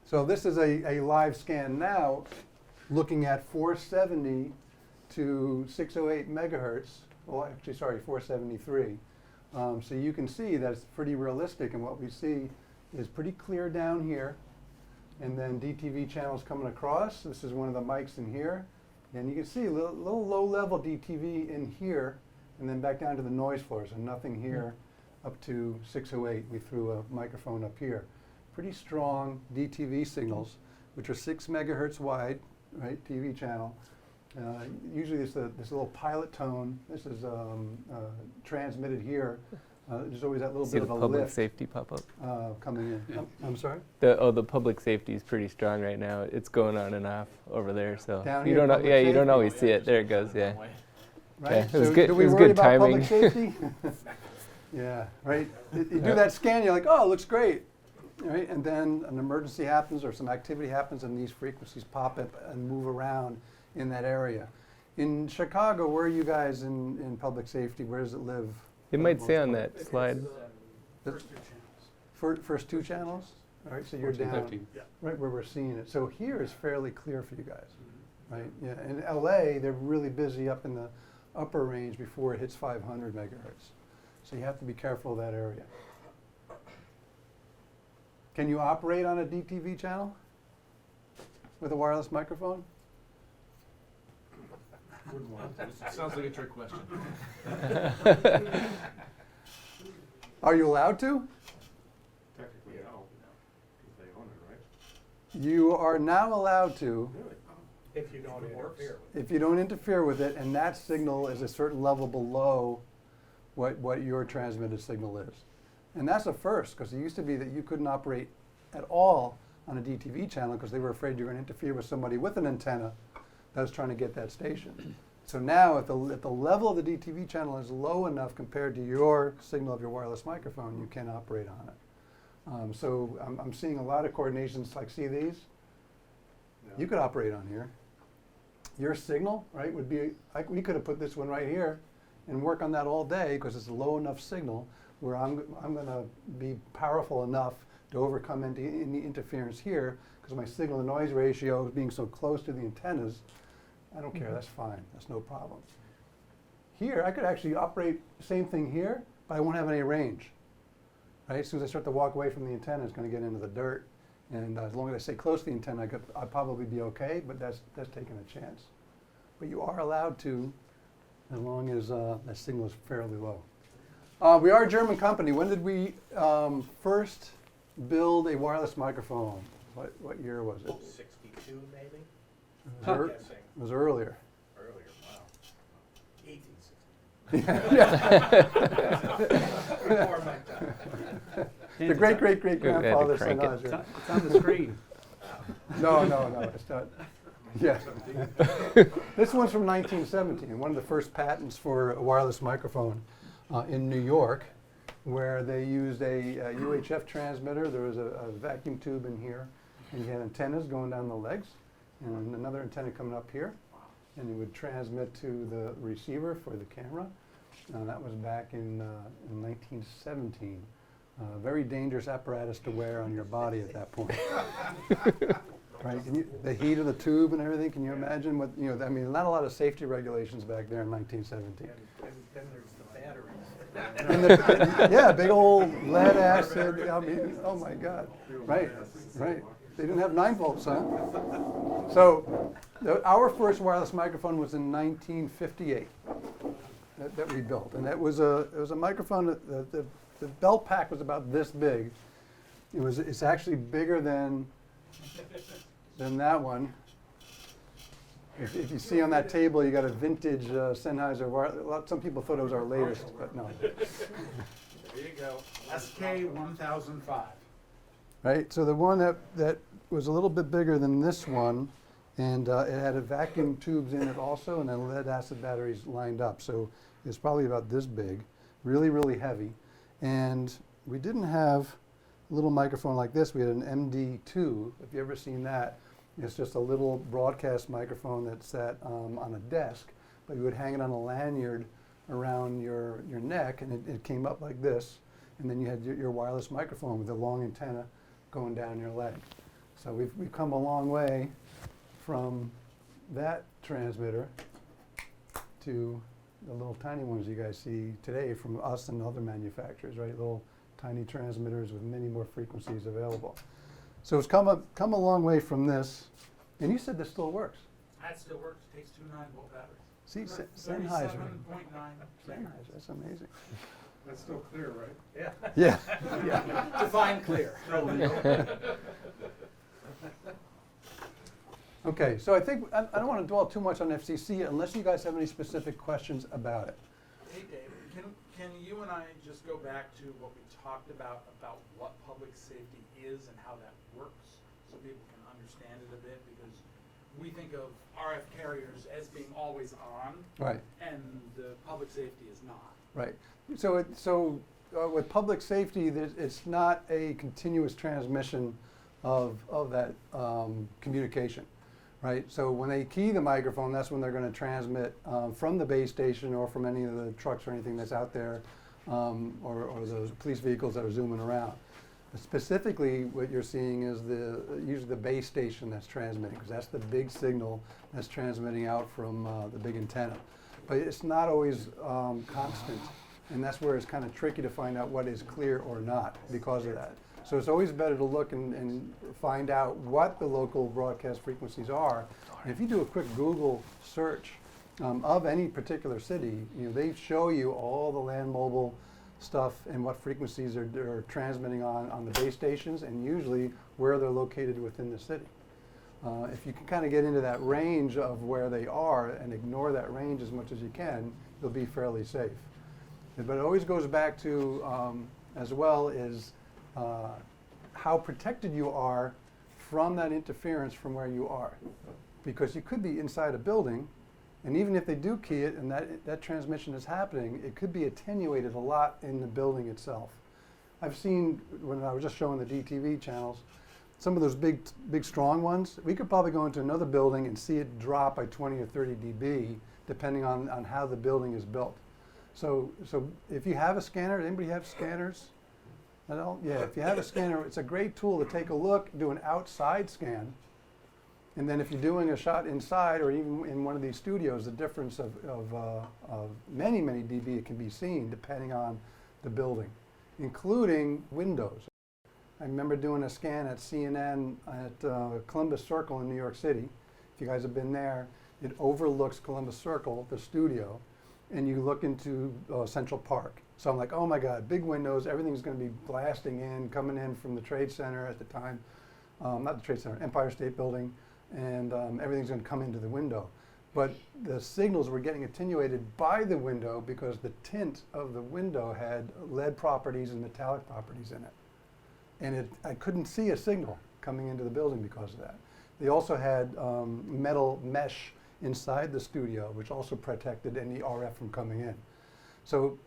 So this is a live scan now, looking at 470 to 608 megahertz. Well, actually, sorry, 473. So you can see that it's pretty realistic, and what we see is pretty clear down here, and then DTV channels coming across. This is one of the mics in here, and you can see a little low-level DTV in here, and then back down to the noise floor, so nothing here up to 608. We threw a microphone up here. Pretty strong DTV signals, which are 6 megahertz wide, right, TV channel. Usually it's this little pilot tone. This is transmitted here. There's always that little See bit of the a public lift safety pop up. coming in. I'm sorry? The public safety is pretty strong right now. It's going on and off over there, so Down you here, don't know. public Yeah, you don't safety? always see it. There it goes. Yeah. Right? Yeah, it So was good- do we it was worry good about timing. public safety? Yeah, right? You do that scan, you're like, oh, it looks great. Right? And then an emergency happens or some activity happens and these frequencies pop up and move around in that area. In Chicago, where are you guys in public safety? Where does it live? It might say on that slide. First two channels? All right, so you're 14, down 15. right where we're seeing it. So here is fairly clear for you guys, right? Yeah, in LA, they're really busy up in the upper range before it hits 500 megahertz. So you have to be careful of that area. Can you operate on a DTV channel with a wireless microphone? Wouldn't want to. Sounds like a trick question. Are you allowed to? Technically, no, because they own it, right? You are now allowed to If you don't interfere with if you don't interfere with it, and that signal is a certain level below what your transmitted signal is. And that's a first, because it used to be that you couldn't operate at all on a DTV channel because they were afraid you were going to interfere with somebody with an antenna that was trying to get that station. So now if the level of the DTV channel is low enough compared to your signal of your wireless microphone, you can operate on it. So I'm seeing a lot of coordinations, like see these? You could operate on here. Your signal, right, would be, we could have put this one right here and work on that all day because it's a low enough signal where I'm going to be powerful enough to overcome any interference here because my signal to noise ratio is being so close to the antennas. I don't care, that's fine, that's no problem. Here, I could actually operate the same thing here, but I won't have any range. Right? As soon as I start to walk away from the antenna, it's going to get into the dirt. And as long as I stay close to the antenna, I'll probably be okay, but that's taking a chance. But you are allowed to, as long as that signal is fairly low. We are a German company. When did we first build a wireless microphone? What year was it? 62, maybe? It was earlier. Earlier, wow. 1860. Before my time. The great-great-great-grandfather crank it. Sennheiser. It's on the screen. No, it's not. Yeah. This one's from 1917, one of the first patents for a wireless microphone in New York, where they used a UHF transmitter. There was a vacuum tube in here, and you had antennas going down the legs, and another antenna coming up here, and it would transmit to the receiver for the camera. That was back in 1917. Very dangerous apparatus to wear on your body at that point. Right? The heat of the tube and everything. Can you imagine what I mean? Not a lot of safety regulations back there in 1917. And then there's the batteries. Yeah, big old lead acid. I mean, oh my God. Right. They didn't have 9 volts, huh? So, our first wireless microphone was in 1958 that we built, and it was a microphone. The belt pack was about this big. It's actually bigger than that one. If you see on that table, you got a vintage Sennheiser. Some people thought it was our latest, but no. There you go. SK 1005. Right. So the one that was a little bit bigger than this one, and it had a vacuum tubes in it also, and then lead acid batteries lined up. So it's probably about this big, really, really heavy. And we didn't have a little microphone like this. We had an MD2. If you've ever seen that, it's just a little broadcast microphone that sat on a desk, but you would hang it on a lanyard around your neck, and it came up like this. And then you had your wireless microphone with a long antenna going down your leg. So we've come a long way from that transmitter to the little tiny ones you guys see today from us and other manufacturers, right? Little tiny transmitters with many more frequencies available. So it's come a long way from this. And you said this still works. That still works, takes 2 9-volt batteries. See, Sennheiser. 37.9. Sennheiser, that's amazing. That's still clear, right? Yeah. Yeah, yeah. Define clear. Okay, so I think, I don't want to dwell too much on FCC unless you guys have any specific questions about it. Hey Dave, can you and I just go back to what we talked about what public safety is and how that works, so people can understand it a bit, because we think of RF carriers as being always on, Right. and the public safety is not. Right. So with public safety, it's not a continuous transmission of that communication, right? So when they key the microphone, that's when they're going to transmit from the base station or from any of the trucks or anything that's out there, or those police vehicles that are zooming around. Specifically, what you're seeing is usually the base station that's transmitting, because that's the big signal that's transmitting out from the big antenna. But it's not always constant, and that's where it's kind of tricky to find out what is clear or not because of that. So it's always better to look and find out what the local broadcast frequencies are. And if you do a quick Google search of any particular city, they show you all the land mobile stuff and what frequencies they're transmitting on the base stations, and usually where they're located within the city. If you can kind of get into that range of where they are and ignore that range as much as you can, you'll be fairly safe. But it always goes back to, as well, is how protected you are from that interference from where you are. Because you could be inside a building, and even if they do key it and that transmission is happening, it could be attenuated a lot in the building itself. I've seen, when I was just showing the DTV channels, some of those big strong ones, we could probably go into another building and see it drop by 20 or 30 dB, depending on how the building is built. So if you have a scanner, anybody have scanners? Yeah, if you have a scanner, it's a great tool to take a look, do an outside scan, and then if you're doing a shot inside or even in one of these studios, the difference of many, many dB can be seen depending on the building, including windows. I remember doing a scan at CNN at Columbus Circle in New York City. If you guys have been there, it overlooks Columbus Circle, the studio, and you look into Central Park. So I'm like, oh my God, big windows, everything's going to be blasting in, coming in from the Trade Center at the time, not the Trade Center, Empire State Building, and everything's going to come into the window. But the signals were getting attenuated by the window because the tint of the window had lead properties and metallic properties in it. And I couldn't see a signal coming into the building because of that. They also had metal mesh inside the studio, which also protected any RF from coming in. So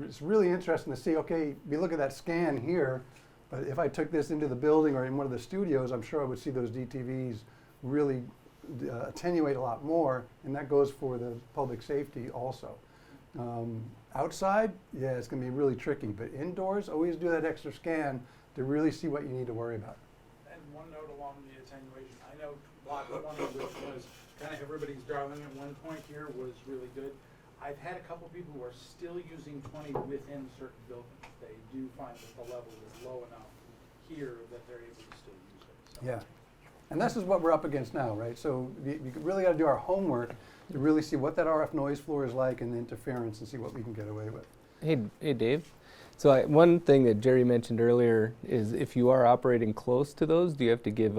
it's really interesting to see, okay, we look at that scan here, but if I took this into the building or in one of the studios, I'm sure I would see those DTVs really attenuate a lot more, and that goes for the public safety also. Outside, yeah, it's going to be really tricky, but indoors, always do that extra scan to really see what you need to worry about. And one note along the attenuation, I know lot 1 of which was kind of everybody's darling at one point here, was really good. I've had a couple people who are still using 20 within certain buildings. They do find that the level is low enough here that they're able to still use it. So. Yeah, and this is what we're up against now, right? So we really got to do our homework to really see what that RF noise floor is like and the interference and see what we can get away with. Hey Dave. So one thing that Jerry mentioned earlier is if you are operating close to those, do you have to give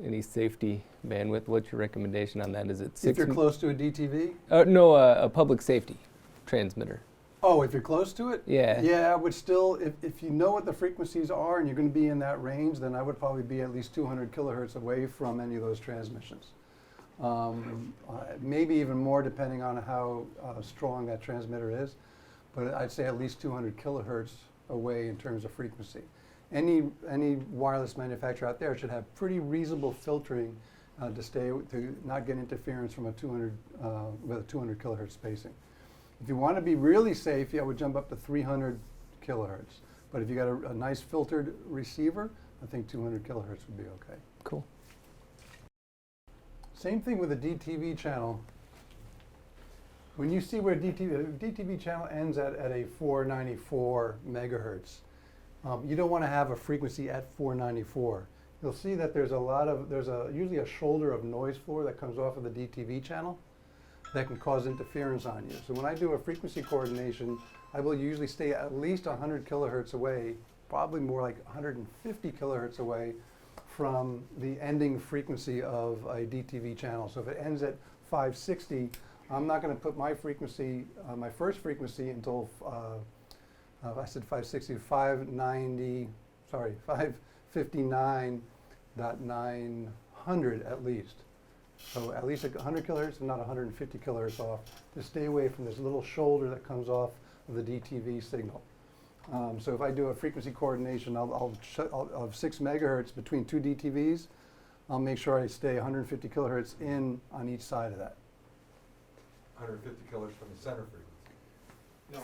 any safety bandwidth? What's your recommendation on that? Is it 6? If you're close to a DTV? No, a public safety transmitter. Oh, if you're close to it? Yeah. Yeah, I would still, if you know what the frequencies are and you're going to be in that range, then I would probably be at least 200 kilohertz away from any of those transmissions. Maybe even more depending on how strong that transmitter is. But I'd say at least 200 kilohertz away in terms of frequency. Any wireless manufacturer out there should have pretty reasonable filtering to not get interference from with a 200 kilohertz spacing. If you want to be really safe, I would jump up to 300 kilohertz. But if you got a nice filtered receiver, I think 200 kilohertz would be okay. Cool. Same thing with a DTV channel. When you see where DTV channel ends at a 494 megahertz, you don't want to have a frequency at 494. You'll see that there's usually a shoulder of noise floor that comes off of the DTV channel that can cause interference on you. So when I do a frequency coordination, I will usually stay at least 100 kilohertz away, probably more like 150 kilohertz away from the ending frequency of a DTV channel. So if it ends at 560, I'm not going to put my frequency, my first frequency until, I said 560, 559.900 at least. So at least 100 kilohertz and not 150 kilohertz off to stay away from this little shoulder that comes off of the DTV signal. So if I do a frequency coordination of 6 megahertz between two DTVs, I'll make sure I stay 150 kilohertz in on each side of that. 150 kilohertz from the center frequency. No,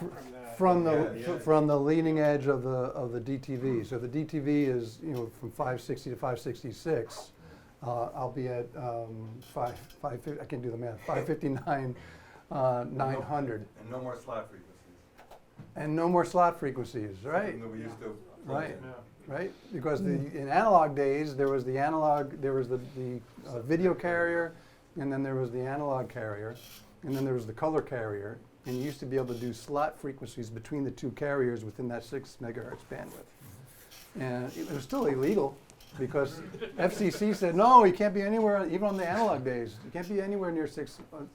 From the leading edge of the DTV. So the DTV is from 560 to 566. I'll be at I can't do the math. 559, 900. And no more slot frequencies. And no more slot frequencies, right? Something that we used to. Right. Yeah. Right? Because in analog days, there was the video carrier, and then there was the analog carrier, and then there was the color carrier, and you used to be able to do slot frequencies between the two carriers within that 6 megahertz bandwidth. And it was still illegal because FCC said, no, you can't be anywhere, even on the analog days, you can't be anywhere near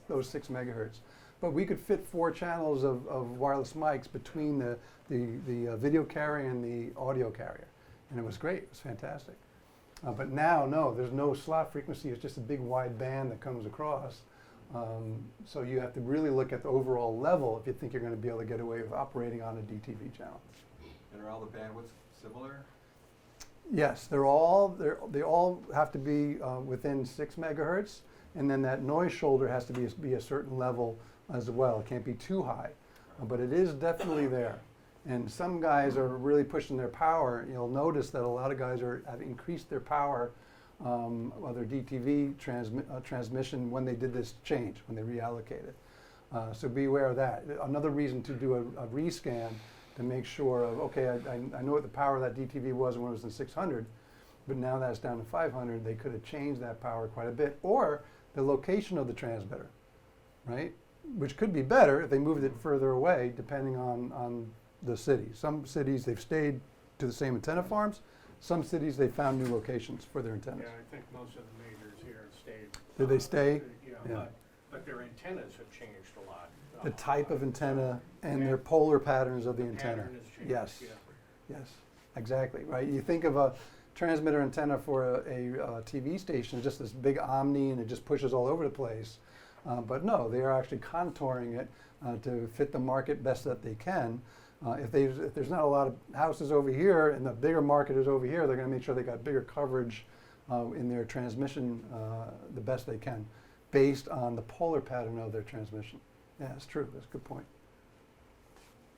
those 6 megahertz. But we could fit 4 channels of wireless mics between the video carrier and the audio carrier. And it was great, it was fantastic. But now, no, there's no slot frequency, it's just a big wide band that comes across. So you have to really look at the overall level if you think you're going to be able to get away with operating on a DTV channel. And are all the bandwidths similar? Yes, they all have to be within 6 megahertz, and then that noise shoulder has to be a certain level as well. It can't be too high, but it is definitely there. And some guys are really pushing their power. You'll notice that a lot of guys have increased their power of their DTV transmission when they did this change, when they reallocated. So be aware of that. Another reason to do a rescan to make sure of, okay, I know what the power of that DTV was when it was in 600, but now that's down to 500. They could have changed that power quite a bit, or the location of the transmitter, right? Which could be better if they moved it further away, depending on the city. Some cities, they've stayed to the same antenna farms. Some cities, they found new locations for their antennas. Yeah, I think most of the majors here stayed. Did they stay? Yeah, Yeah. but their antennas have changed a lot. The type of antenna and their polar patterns of the antenna. Pattern has changed, Yes, yeah. yes, exactly, right? You think of a transmitter antenna for a TV station, just this big omni, and it just pushes all over the place. But no, they are actually contouring it to fit the market best that they can. If there's not a lot of houses over here and the bigger market is over here, they're going to make sure they got bigger coverage in their transmission the best they can, based on the polar pattern of their transmission. Yeah, that's true. That's a good point.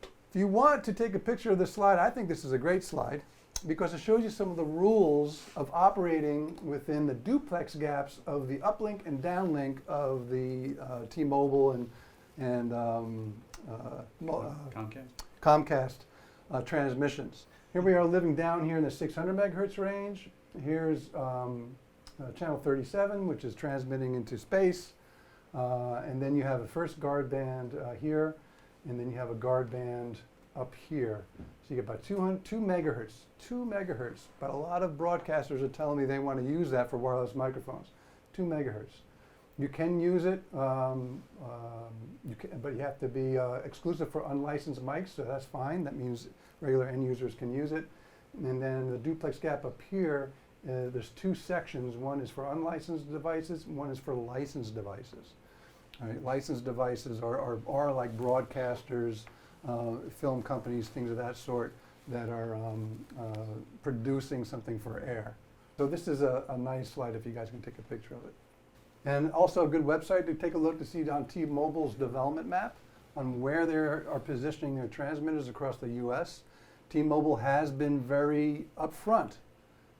If you want to take a picture of this slide, I think this is a great slide because it shows you some of the rules of operating within the duplex gaps of the uplink and downlink of the T-Mobile and Comcast transmissions. Here we are living down here in the 600 megahertz range. Here's channel 37, which is transmitting into space. And then you have a first guard band here, and then you have a guard band up here. So you get about 2 megahertz. But a lot of broadcasters are telling me they want to use that for wireless microphones. 2 megahertz. You can use it, but you have to be exclusive for unlicensed mics, so that's fine. That means regular end users can use it. And then the duplex gap up here, there's 2 sections. One is for unlicensed devices, and one is for licensed devices. All right, licensed devices are like broadcasters, film companies, things of that sort that are producing something for air. So this is a nice slide if you guys can take a picture of it. And also a good website to take a look to see on T-Mobile's development map on where they are positioning their transmitters across the U.S. T-Mobile has been very upfront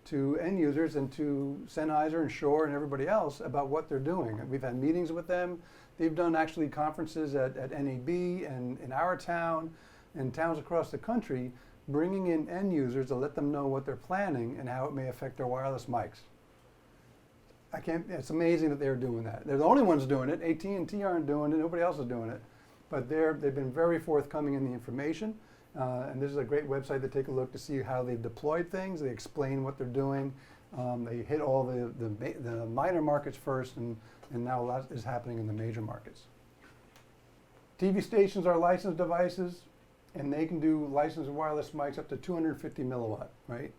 to end users and to Sennheiser and Shore and everybody else about what they're doing. And we've had meetings with them. They've done actually conferences at NAB and in our town and towns across the country, bringing in end users to let them know what they're planning and how it may affect their wireless mics. It's amazing that they're doing that. They're the only ones doing it. AT&T aren't doing it, nobody else is doing it. But they've been very forthcoming in the information. And this is a great website to take a look to see how they've deployed things. They explain what they're doing. They hit all the minor markets first, and now a lot is happening in the major markets. TV stations are licensed devices, and they can do licensed wireless mics up to 250 milliwatt, right?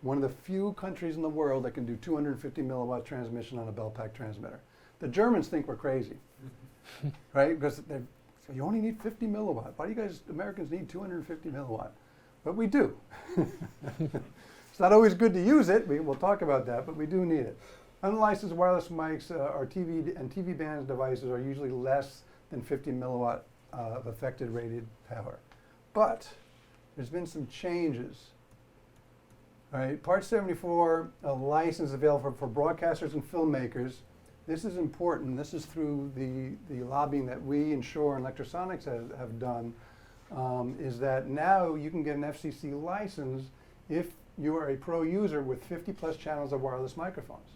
One of the few countries in the world that can do 250 milliwatt transmission on a bell pack transmitter. The Germans think we're crazy, right? Because so you only need 50 milliwatt. Why do you guys, Americans, need 250 milliwatt? But we do. It's not always good to use it. We'll talk about that, but we do need it. Unlicensed wireless mics or TV and TV band devices are usually less than 50 milliwatt of affected rated power. But there's been some changes. All right, Part 74, a license available for broadcasters and filmmakers. This is important. This is through the lobbying that we and Shore and Electrosonics have done, is that now you can get an FCC license if you are a pro user with 50 plus channels of wireless microphones.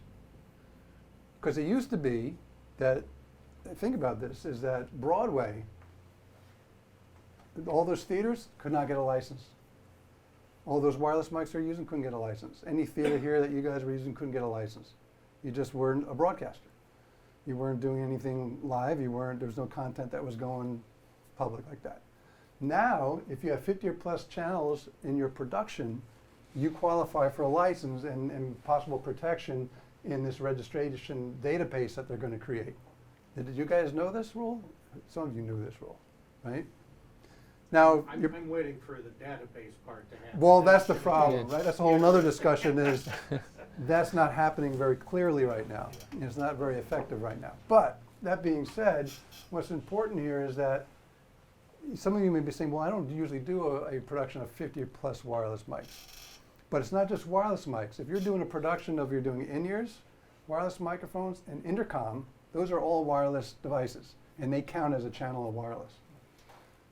Because it used to be that, think about this, is that Broadway, all those theaters could not get a license. All those wireless mics they're using couldn't get a license. Any theater here that you guys were using couldn't get a license. You just weren't a broadcaster. You weren't doing anything live. There was no content that was going public like that. Now, if you have 50 or plus channels in your production, you qualify for a license and possible protection in this registration database that they're going to create. Did you guys know this rule? Some of you knew this rule, right? Now, I'm waiting for the database part to happen. well, that's the problem, right? That's a whole other discussion is that's not happening very clearly right now. It's not very effective right now. But that being said, what's important here is that some of you may be saying, well, I don't usually do a production of 50 plus wireless mics. But it's not just wireless mics. If you're doing a production of, you're doing in-ears, wireless microphones, and intercom, those are all wireless devices, and they count as a channel of wireless.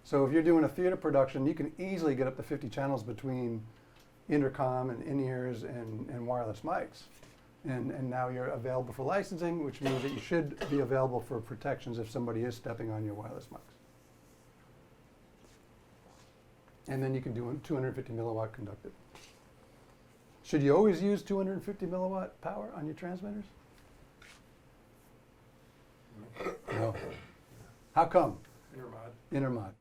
So if you're doing a theater production, you can easily get up to 50 channels between intercom and in-ears and wireless mics. And now you're available for licensing, which means that you should be available for protections if somebody is stepping on your wireless mics. And then you can do 250 milliwatt conductive. Should you always use 250 milliwatt power on your transmitters? No. How come? Intermod. Intermod.